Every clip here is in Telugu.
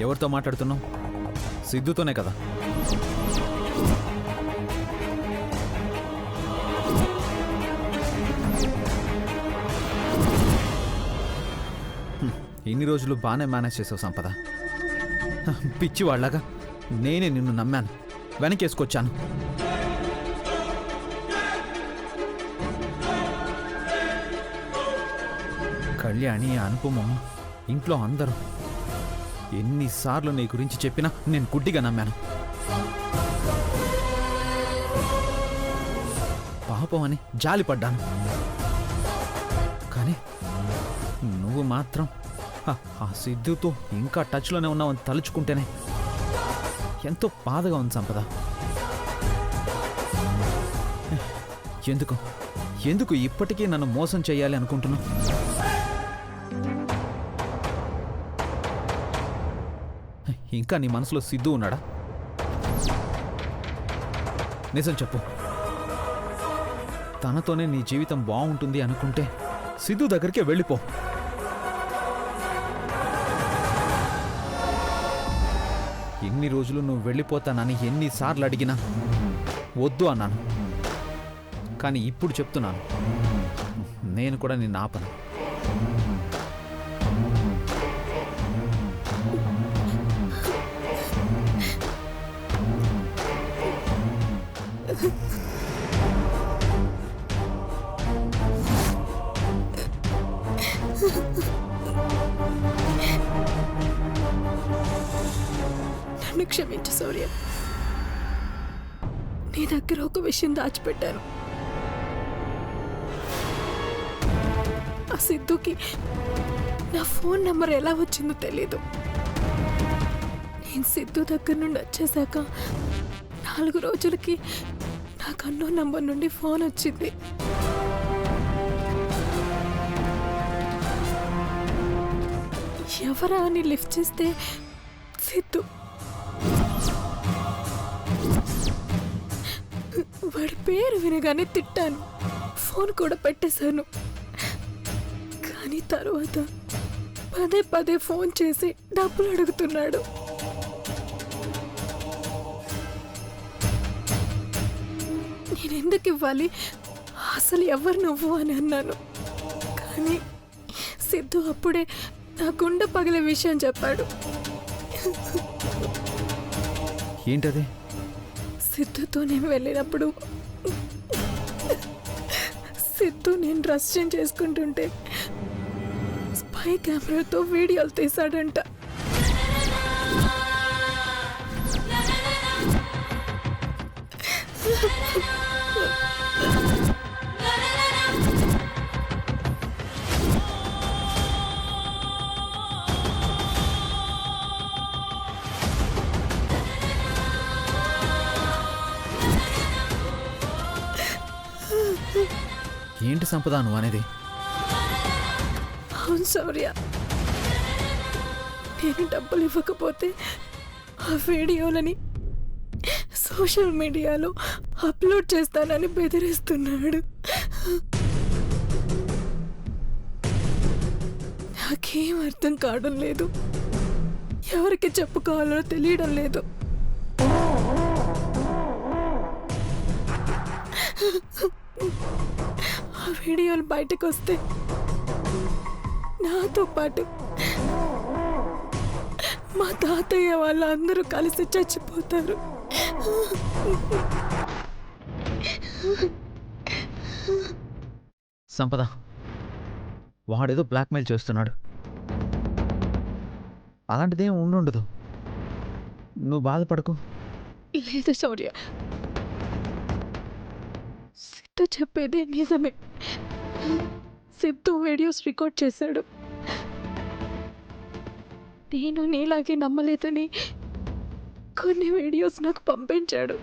ఎవరితో మాట్లాడుతున్నావు? సిద్ధుతోనే కదా? ఇన్ని రోజులు బాగానే మేనేజ్ చేసావు సంపద. పిచ్చివాళ్లాగా నేనే నిన్ను నమ్మాను, వెనకేసుకొచ్చాను. కళ్యాణి, అనుపమ, ఇంట్లో అందరూ ఎన్నిసార్లు నీ గురించి చెప్పినా నేను గుడ్డిగా నమ్మాను. పాపం అని జాలిపడ్డాను. కానీ నువ్వు మాత్రం ఆ సిద్ధుతో ఇంకా టచ్లోనే ఉన్నావని తలుచుకుంటేనే ఎంతో బాధగా ఉంది సంపద. ఎందుకు ఎందుకు ఇప్పటికీ నన్ను మోసం చేయాలి అనుకుంటున్నావు? ఇంకా నీ మనసులో సిద్ధు ఉన్నాడా? నిజం చెప్పు. తనతోనే నీ జీవితం బాగుంటుంది అనుకుంటే సిద్ధు దగ్గరికే వెళ్ళిపో. ఎన్ని రోజులు నువ్వు వెళ్ళిపోతానని ఎన్నిసార్లు అడిగినా వద్దు అన్నాను. కానీ ఇప్పుడు చెప్తున్నాను, నేను కూడా నిన్ను ఆపను. నన్ను క్షమించు సూర్య. నీ దగ్గర ఒక విషయం దాచిపెట్టాను. ఆ సిద్ధుకి నా ఫోన్ నెంబర్ ఎలా వచ్చిందో తెలీదు. నేను సిద్ధు దగ్గర నుండి వచ్చేసాక 4 రోజులకి నాకు అన్నోన్ నంబర్ నుండి ఫోన్ వచ్చింది. ఎవరా అని లిఫ్ట్ చేస్తే సిద్ధు. వాడి పేరు వినగానే తిట్టాను, ఫోన్ కూడా పెట్టేశాను. కానీ తర్వాత పదే పదే ఫోన్ చేసి డబ్బులు అడుగుతున్నాడు. నేనెందుకు ఇవ్వాలి, అసలు ఎవరు నువ్వు అని అన్నాను. కానీ సిద్ధు అప్పుడే నా గుండె పగిలే విషయం చెప్పాడు. ఏంటది? సిద్ధుతో నేను వెళ్ళినప్పుడు సిద్ధు నేను డ్రెస్ చేంజ్ చేసుకుంటుంటే స్పై కెమెరాతో వీడియోలు తీశాడంట. ఏంటి సంపద నువ్వు అనేది? అవును శౌర్య, నేను డబ్బులు ఇవ్వకపోతే ఆ వీడియోలని సోషల్ మీడియాలో అప్లోడ్ చేస్తానని బెదిరిస్తున్నాడు. నాకేం అర్థం కావడం లేదు, ఎవరికి చెప్పుకోవాలో తెలియడం లేదు. ఆ వీడియోలు బయటకు వస్తే నాతో పాటు మా తాతయ్య వాళ్ళందరూ కలిసి చచ్చిపోతారు. సంపద, వాడేదో బ్లాక్మెయిల్ చేస్తున్నాడు. అలాంటిదేం ఉండుండదు, నువ్వు బాధపడకు. లేదు శౌర్య, సిద్ధు చెప్పేది నిజమే. సిద్ధు వీడియోస్ రికార్డ్ చేశాడు. నేను నీలాగే నమ్మలేదని కొన్ని వీడియోస్ నాకు పంపించాడు.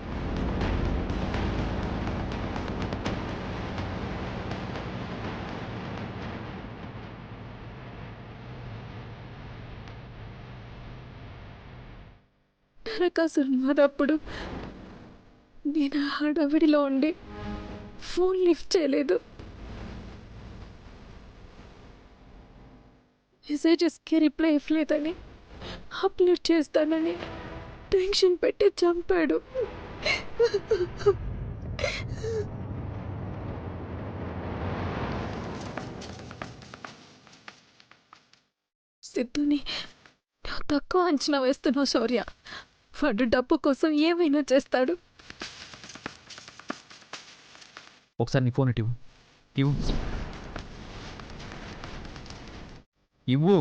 నరకాసురుడు ఉన్నప్పుడు నేను హడావిడిలో ఉండి ఫోన్ లిఫ్ట్ చేయలేదు. మెసేజెస్కి రిప్లై ఇవ్వలేదని అప్లోడ్ చేస్తానని టెన్షన్ పెట్టి చంపాడు. సిద్ధుని నువ్వు తక్కువ అంచనా వేస్తున్నావు శౌర్య. వాడు డబ్బు కోసం ఏమైనా చేస్తాడు. ఒకసారి నీ ఫోన్ ఇటు ఇవ్వు. ఇవ్వు.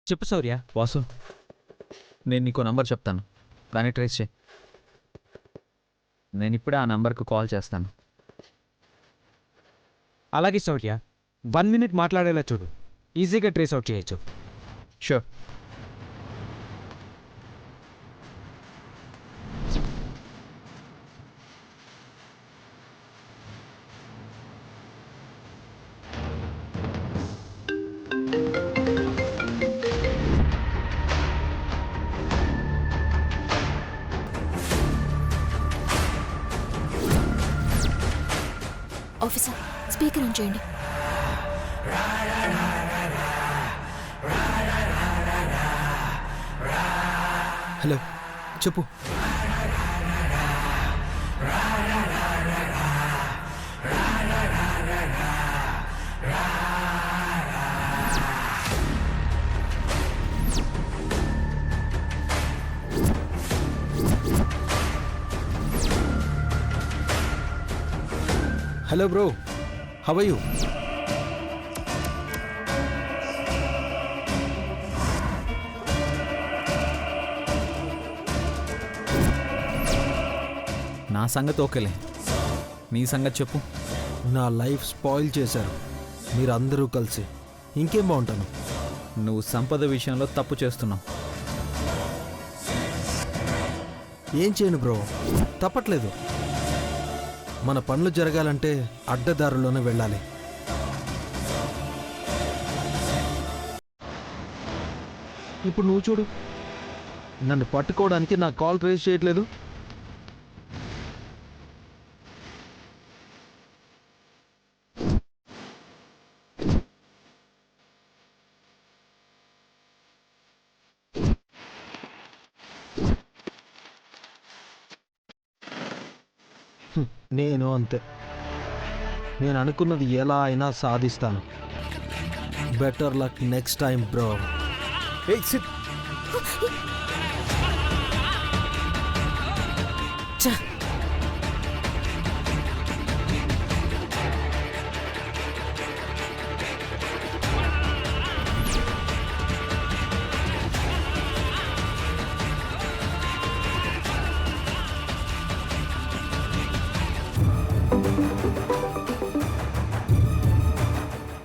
చెప్పు శౌర్య. వాసు, నేను నీకు నంబర్ చెప్తాను, దాన్ని ట్రేస్ చేయి. నేను ఇప్పుడే ఆ నంబర్కి కాల్ చేస్తాను. అలాగే శౌర్య, 1 minute మాట్లాడేలా చూడు, ఈజీగా ట్రేస్ అవుట్ చేయొచ్చు. షూర్. ఆఫీసర్, స్పీకర్ ఆన్ చేయండి. హలో, చెప్పు. Hello bro, how are you? నా సంగతి ఓకేలే, నీ సంగతి చెప్పు. నా లైఫ్ స్పాయిల్ చేశారు మీరందరూ కలిసి. ఇంకేం బాగుంటాను. నువ్వు సంపద విషయంలో తప్పు చేస్తున్నావు. ఏం చేయను బ్రో, తప్పట్లేదు. మన పనులు జరగాలంటే అడ్డదారుల్లోనే వెళ్ళాలి. ఇప్పుడు నువ్వు చూడు, నన్ను పట్టుకోవడానికి నా కాల్ ట్రేస్ చేయట్లేదు. నేను అంతే. నేను అనుకున్నది ఎలా అయినా సాధిస్తాను. Better luck next time bro. ఏయ్ సిద్,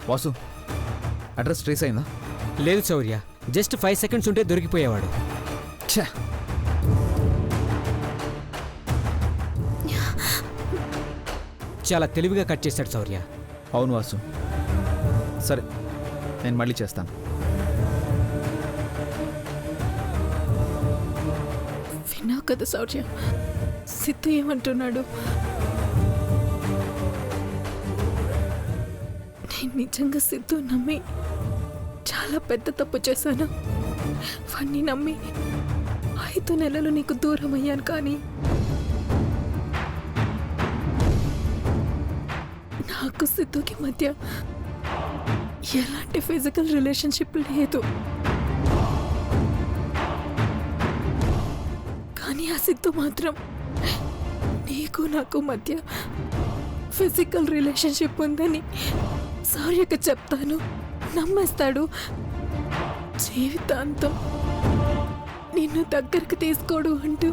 వాసు, అడ్రస్ ట్రేస్ అయిందా? లేదు శౌర్య, జస్ట్ 5 seconds ఉంటే దొరికిపోయేవాడు. ఛా, చాలా తెలివిగా కట్ చేశాడు శౌర్య. అవును వాసు. సరే, నేను మళ్ళీ చేస్తాను. విన్నావు కదా శౌర్య, సిద్ధు ఏమంటున్నాడు? నేను నిజంగా సిద్ధు నమ్మి చాలా పెద్ద తప్పు చేశాను. వాణ్ణి నమ్మి 5 నెలలు నీకు దూరం అయ్యాను. కానీ నాకు సిద్ధుకి మధ్య ఎలాంటి ఫిజికల్ రిలేషన్షిప్ లేదు. కానీ ఆ సిద్ధు మాత్రం నీకు నాకు మధ్య ఫిజికల్ రిలేషన్షిప్ ఉందని శౌర్యకి చెప్తాను, నమ్మేస్తాడు. జీవితాంతం నిన్ను దగ్గరికి తీసుకోడు అంటూ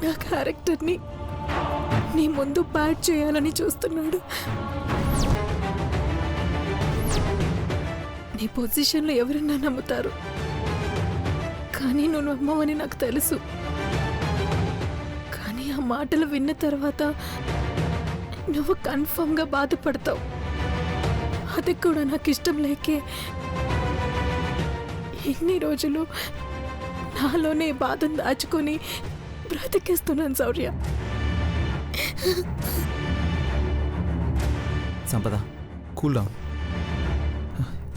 నా క్యారెక్టర్ని నీ ముందు బ్యాడ్ చేయాలని చూస్తున్నాడు. నీ పొజిషన్లో ఎవరన్నా నమ్ముతారు, కానీ నువ్వు నమ్మవని నాకు తెలుసు. కానీ ఆ మాటలు విన్న తర్వాత నువ్వు కన్ఫర్మ్గా బాధపడతావు. అది కూడా నాకు ఇష్టం లేకే ఇన్ని రోజులు నాలోనే బాధను దాచుకొని బ్రతికేస్తున్నాను శౌర్య. సంపద, కూల్ డౌన్.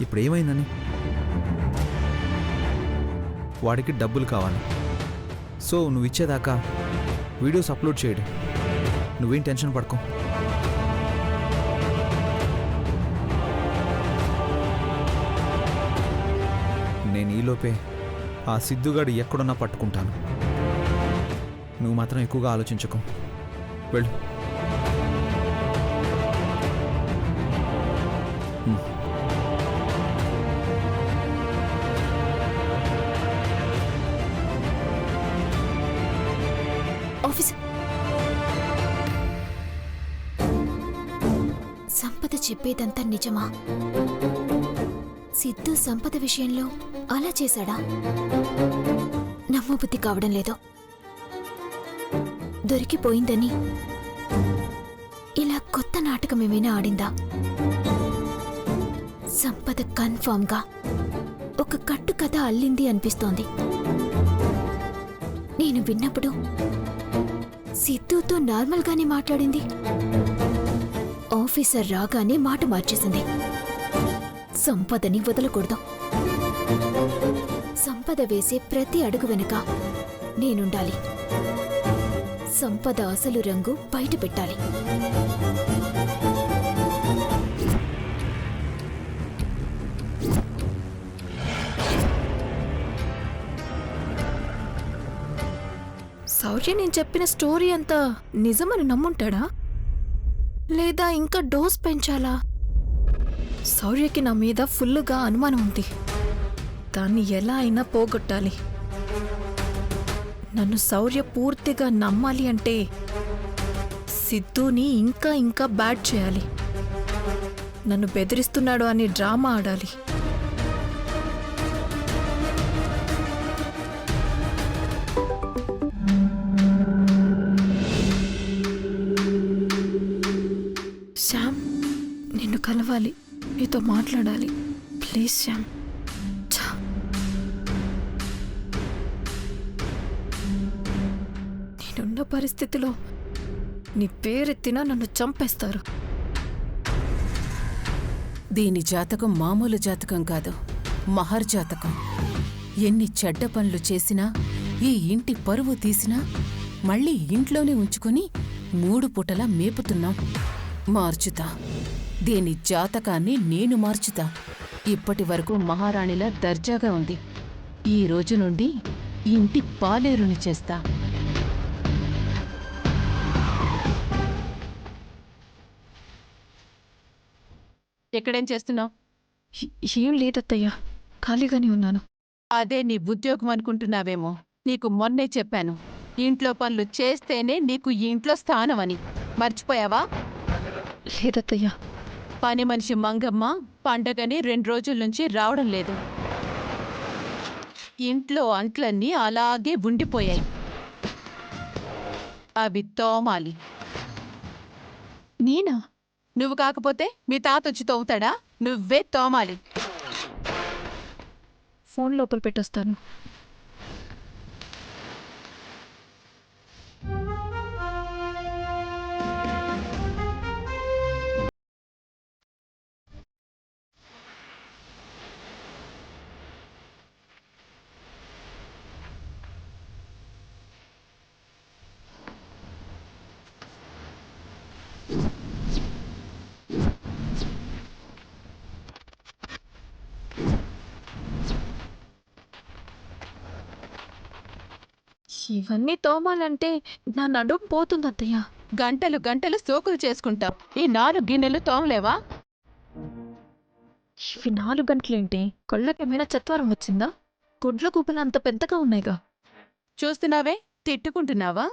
ఇప్పుడు ఏమైందని? వాడికి డబ్బులు కావాలి. సో నువ్వు ఇచ్చేదాకా వీడియోస్ అప్లోడ్ చేయడు. నువ్వేం టెన్షన్ పడుకో. నేను ఈలోపే ఆ సిద్ధుగాడు ఎక్కడున్నా పట్టుకుంటాను. నువ్వు మాత్రం ఎక్కువగా ఆలోచించకు. వెళ్ళు. ఆఫీస్ సంపద చెప్పేదంతా నిజమా? సిద్ధు సంపద విషయంలో అలా చేశాడా? నమ్మబుద్ధి కావడం లేదు. దొరికిపోయిందని ఇలా కొత్త నాటకం ఏమైనా ఆడిందా? సంపద కన్ఫామ్గా ఒక కట్టు కథ అల్లింది అనిపిస్తోంది. నేను విన్నప్పుడు సిద్ధుతో నార్మల్గానే మాట్లాడింది. ఆఫీసర్ రాగానే మాట మార్చేసింది. సంపదని వదలకూడదు. సంపద వేసే ప్రతి అడుగు వెనుక నేనుండాలి. సంపద అసలు రంగు బయట పెట్టాలి. శౌర్య నేను చెప్పిన స్టోరీ అంతా నిజమని నమ్ముంటాడా, లేదా ఇంకా డోస్ పెంచాలా? శౌర్యకి నా మీద ఫుల్లుగా అనుమానం ఉంది. దాన్ని ఎలా అయినా పోగొట్టాలి. నన్ను శౌర్య పూర్తిగా నమ్మాలి అంటే సిద్ధుని ఇంకా ఇంకా బ్యాడ్ చేయాలి. నన్ను బెదిరిస్తున్నాడు అని డ్రామా ఆడాలి. శ్యామ్, నిన్ను కలవాలి, నీతో మాట్లాడాలి. ప్లీజ్ శ్యామ్. నేనున్న పరిస్థితిలో నీ పేరెత్తినా నన్ను చంపేస్తారు. దీని జాతకం మామూలు జాతకం కాదు, మహర్ జాతకం. ఎన్ని చెడ్డ పనులు చేసినా, ఈ ఇంటి పరువు తీసినా మళ్ళీ ఇంట్లోనే ఉంచుకొని 3 పూటలా మేపుతున్నాం. మార్చుతా, దీని జాతకాన్ని నేను మార్చుతా. ఇప్పటి వరకు మహారాణిలా దర్జాగా ఉంది. ఈ రోజు నుండి ఇంటి పాలేరుని చేస్తా. ఎక్కడేం చేస్తున్నావు? ఏం లేదత్తయ్యా, ఖాళీగానే ఉన్నాను. అదే నీ ఉద్యోగం అనుకుంటున్నావేమో. నీకు మొన్నే చెప్పాను, ఇంట్లో పనులు చేస్తేనే నీకు ఈ ఇంట్లో స్థానం అని. మర్చిపోయావా? లేదత్తయ్యా. పని మనిషి మంగమ్మ పండగని 2 రోజుల నుంచి రావడం లేదు. ఇంట్లో అంట్లన్నీ అలాగే ఉండిపోయాయి. అవి తోమాలి. నేనా? నువ్వు కాకపోతే మీ తాత వచ్చి తోముతాడా? నువ్వే తోమాలి. ఫోన్ లోపల పెట్టొస్తాను. ఇవన్నీ తోమాలంటే నా నడుం పోతుంది అత్తయ్య. గంటలు గంటలు సోకులు చేసుకుంటావు. ఈ 4 గిన్నెలు తోమలేవా? ఇవి 4 గంటలేంటి? కళ్ళకేమైనా చత్వరం వచ్చిందా? గుడ్ల గుబ్బలు అంత పెద్దగా ఉన్నాయిగా. చూస్తున్నావే, తిట్టుకుంటున్నావా?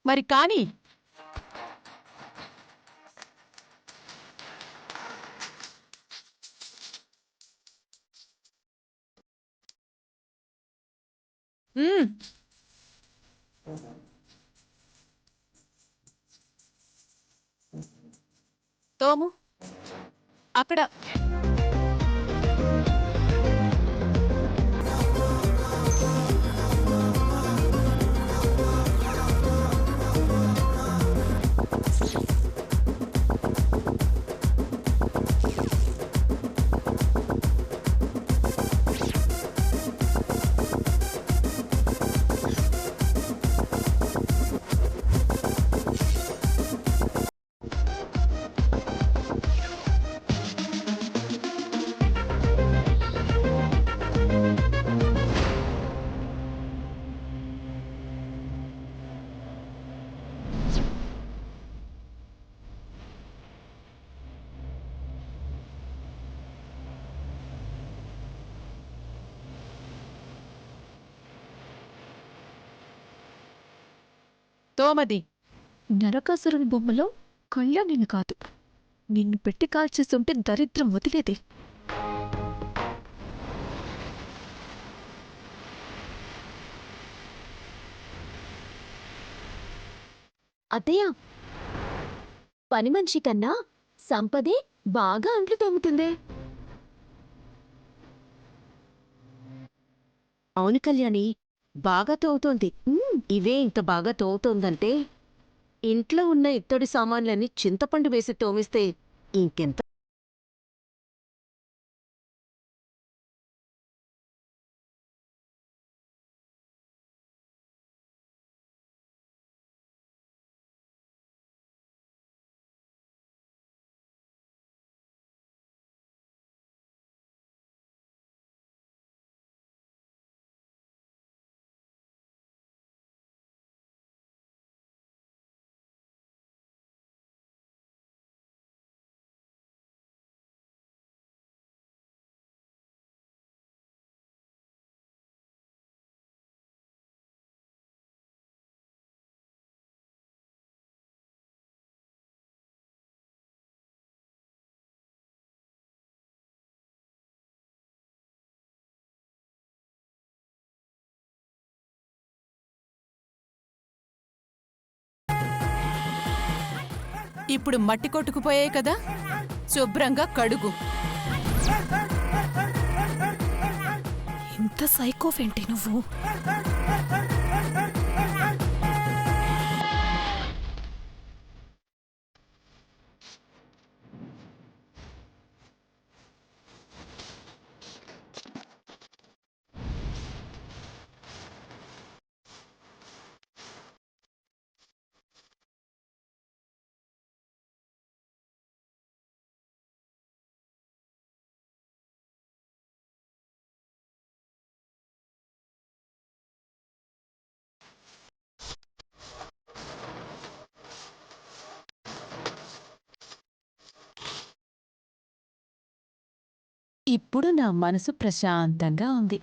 మరి కానీ తోము. అక్కడ తోమది. నరకాసురుని బొమ్మలో కళ్యాణిని కాదు, నిన్ను పెట్టి కాల్చేస్తుంటే దరిద్రం వదిలేదే. అత్తయ్య, పని మనిషి కన్నా సంపదే బాగా అంట్లు తోముతుందే. అవును కళ్యాణి, బాగా తోగుతోంది. ఇవే ఇంత బాగా తోగుతోందంటే ఇంట్లో ఉన్న ఇత్తడి సామాన్లన్నీ చింతపండు వేసి తోమిస్తే ఇంకెంత. ఇప్పుడు మట్టి కొట్టుకుపోయాయి కదా, శుభ్రంగా కడుగు. ఇంత సైకోఫేంటి నువ్వు? ఇప్పుడు నా మనసు ప్రశాంతంగా ఉంది.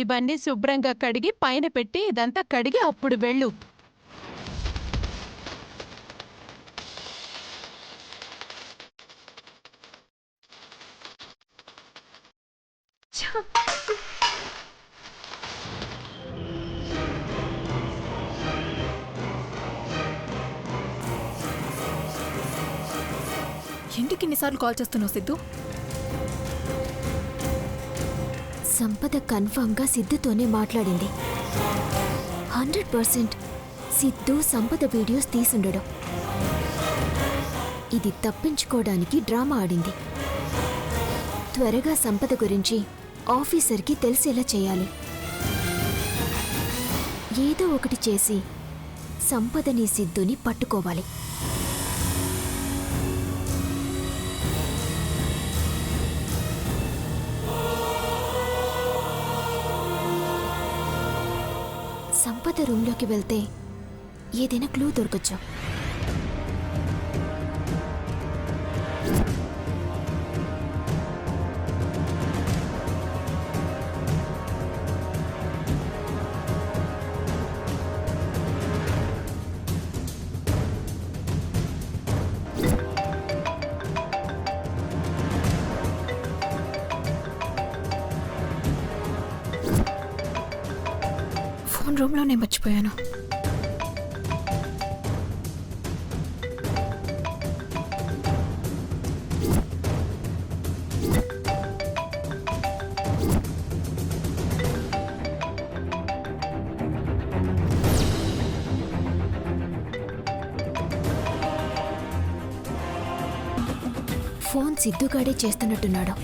ఇవన్నీ శుభ్రంగా కడిగి పైన పెట్టి ఇదంతా కడిగి అప్పుడు వెళ్ళు. ఎందుకు ఇన్నిసార్లు కాల్ చేస్తున్నావు సిద్ధు? సంపద కన్ఫర్మ్గా సిద్ధుతోనే మాట్లాడింది. 100% సిద్ధు సంపద వీడియోస్ తీసుండడం. ఇది తప్పించుకోవడానికి డ్రామా ఆడింది. త్వరగా సంపద గురించి ఆఫీసర్కి తెలిసేలా చేయాలి. ఏదో ఒకటి చేసి సంపదని సిద్ధుని పట్టుకోవాలి. సంపద రూంలోకి వెళ్తే ఏదైనా క్లూ దొరకచ్చు. ఫోన్ రూమ్లోనే మర్చిపోయాను. ఫోన్ సిద్ధుగాడే చేస్తున్నట్టున్నాడు.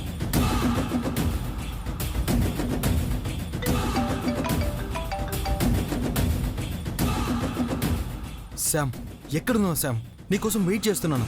శామ్, ఎక్కడున్నావు శామ్? నీకోసం వెయిట్ చేస్తున్నాను.